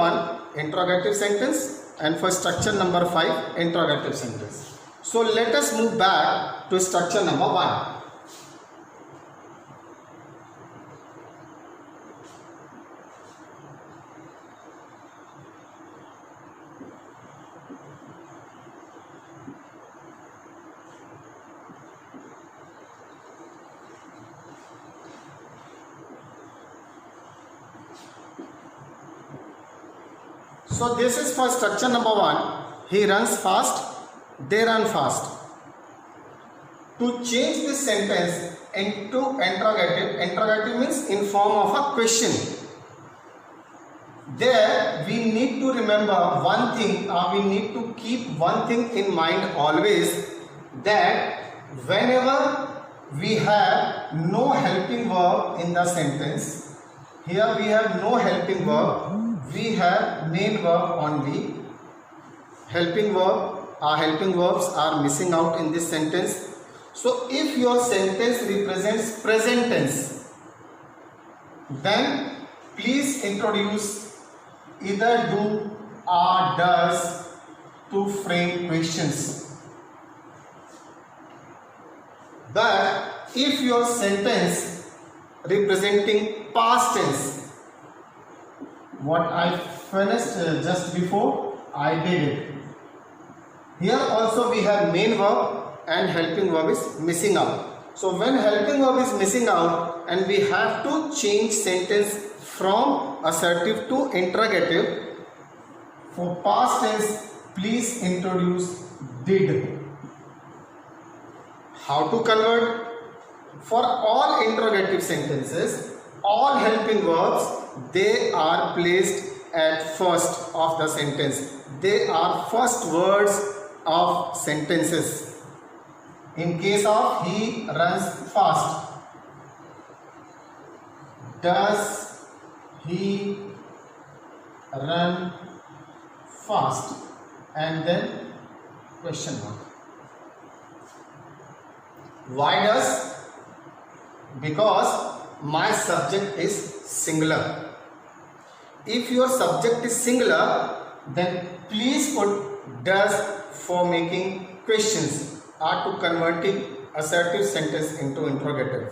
1, interrogative sentence, and for structure number 5, interrogative sentence. So let us move back to structure number 1. So this is for structure number 1. He runs fast, they run fast. To change this sentence into interrogative, interrogative means in form of a question. There we need to remember one thing, we need to keep one thing in mind always, that whenever we have no helping verb in the sentence, here we have no helping verb, we have main verb only. Helping verbs are missing out in this sentence. So if your sentence represents present tense, then please introduce either do or does to frame questions. But if your sentence representing past tense, what I finished just before, I did it. Here also we have main verb and helping verb is missing out. So when helping verb is missing out and we have to change sentence from assertive to interrogative, for past tense please introduce did. How to convert? For all interrogative sentences, all helping verbs, they are placed at first of the sentence. They are first words of sentences. In case of he runs fast, does he run fast? And then question mark. Why does? Because my subject is singular. If your subject is singular, then please put does for making questions or to converting assertive sentence into interrogative.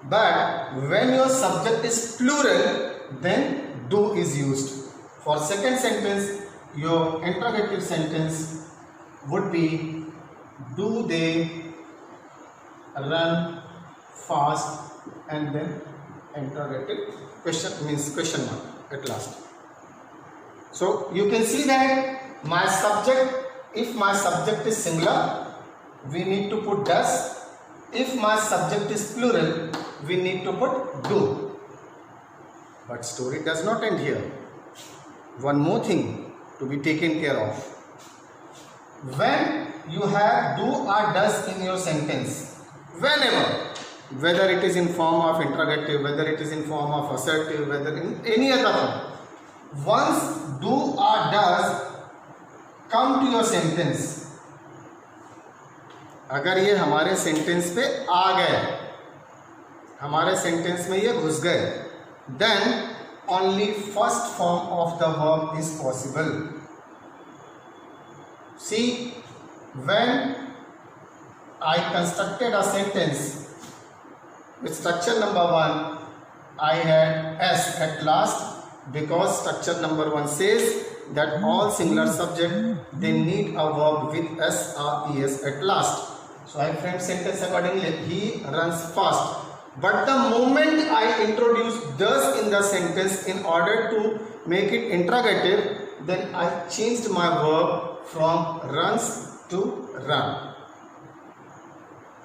But when your subject is plural, then do is used. For second sentence, your interrogative sentence would be do they run fast, and then interrogative question means question mark at last. So you can see that my subject, if my subject is singular, we need to put does. If my subject is plural, we need to put do. But story does not end here. One more thing to be taken care of. When you have do or does in your sentence, whenever, whether it is in form of interrogative, whether it is in form of assertive, whether in any other form, once do or does come to your sentence, अगर ये हमारे sentence पे आ गए, हमारे sentence में ये घुस गए, then only first form of the verb is possible. See, when I constructed a sentence with structure number 1, I had S at last, because structure number 1 says that all singular subject, they need a verb with S or ES at last. So I framed sentence accordingly. He runs fast. But the moment I introduce does in the sentence in order to make it interrogative, then I changed my verb from runs to run.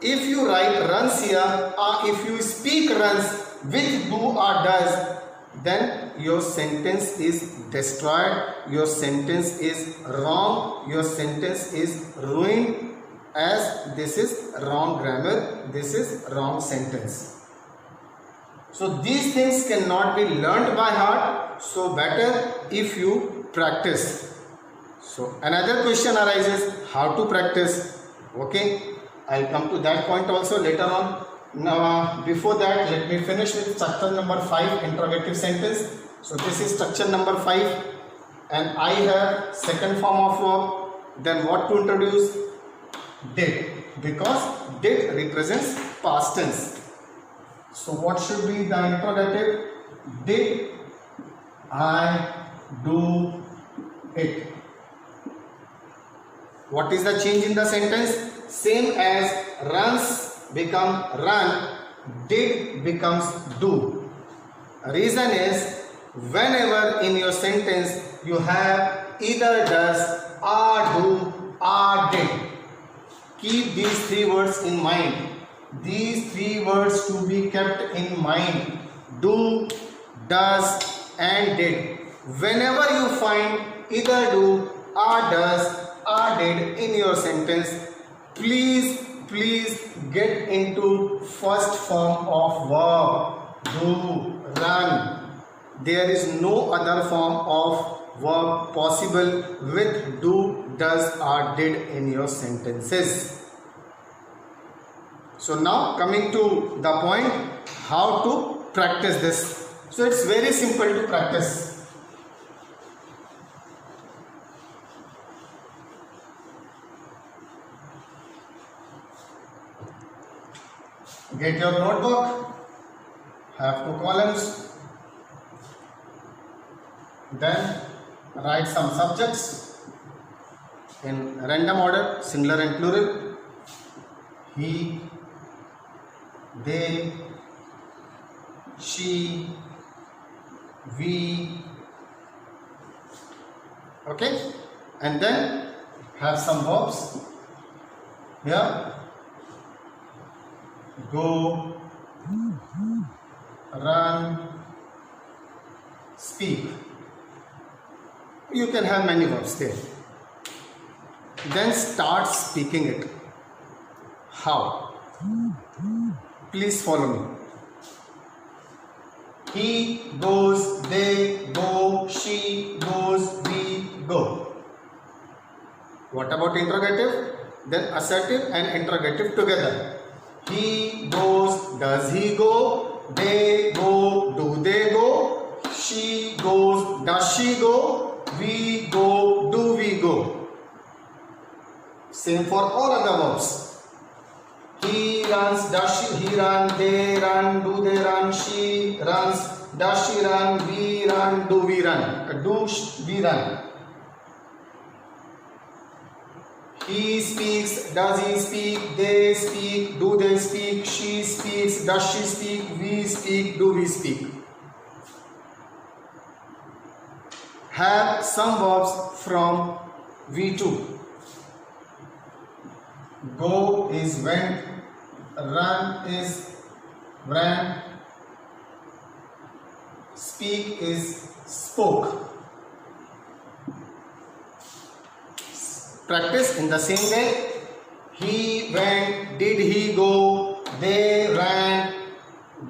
If you write runs here, or if you speak runs with do or does, then your sentence is destroyed, your sentence is wrong, your sentence is ruined, as this is wrong grammar, this is wrong sentence. So these things cannot be learnt by heart, so better if you practice. So another question arises, how to practice? Okay, I'll come to that point also later on. Now before that, let me finish with structure number 5, interrogative sentence. So this is structure number 5. and I have second form of verb, then what to introduce? Did, because did represents past tense. So what should be the interrogative? Did I do it? What is the change in the sentence? Same as runs become run, did becomes do. Reason is, whenever in your sentence you have either does, or do, or did, keep these three words in mind. These three words to be kept in mind: do, does, and did. Whenever you find either do, or does, or did in your sentence, please get into first form of verb: do, run. There is no other form of verb possible with do, does, or did in your sentences. So now coming to the point, how to practice this. So it's very simple to practice. Get your notebook, have 2 columns, then write some subjects in random order, singular and plural. He, they, she, we. Okay, and then have some verbs here: go, run, speak. You can have many verbs there. Then start speaking it. How? Please follow me. He goes, they go, she goes, we go. What about interrogative? Then assertive and interrogative together. He goes, does he go? They go, do they go? She goes, does she go? We go, do we go? Same for all other verbs. He runs, does he run? They run, do they run? She runs, does she run? We run, do we run? Do we run? He speaks, does he speak? They speak, do they speak? She speaks, does she speak? We speak, do we speak? Have some verbs from V2. Go is went, run is ran, speak is spoke. Practice in the same way. He went, did he go? They ran,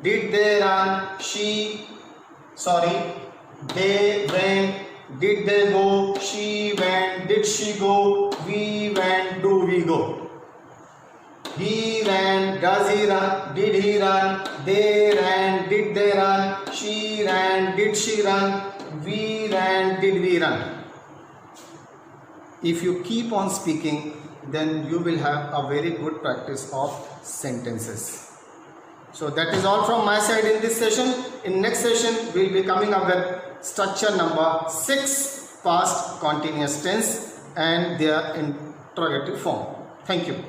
did they run? They went, did they go? She went, did she go? We went, do we go? He ran, does he run? Did he run? They ran, did they run? She ran, did she run? We ran, did we run? If you keep on speaking, then you will have a very good practice of sentences. So that is all from my side in this session. In next session, we will be coming up with structure number 6, past continuous tense and their interrogative form. Thank you.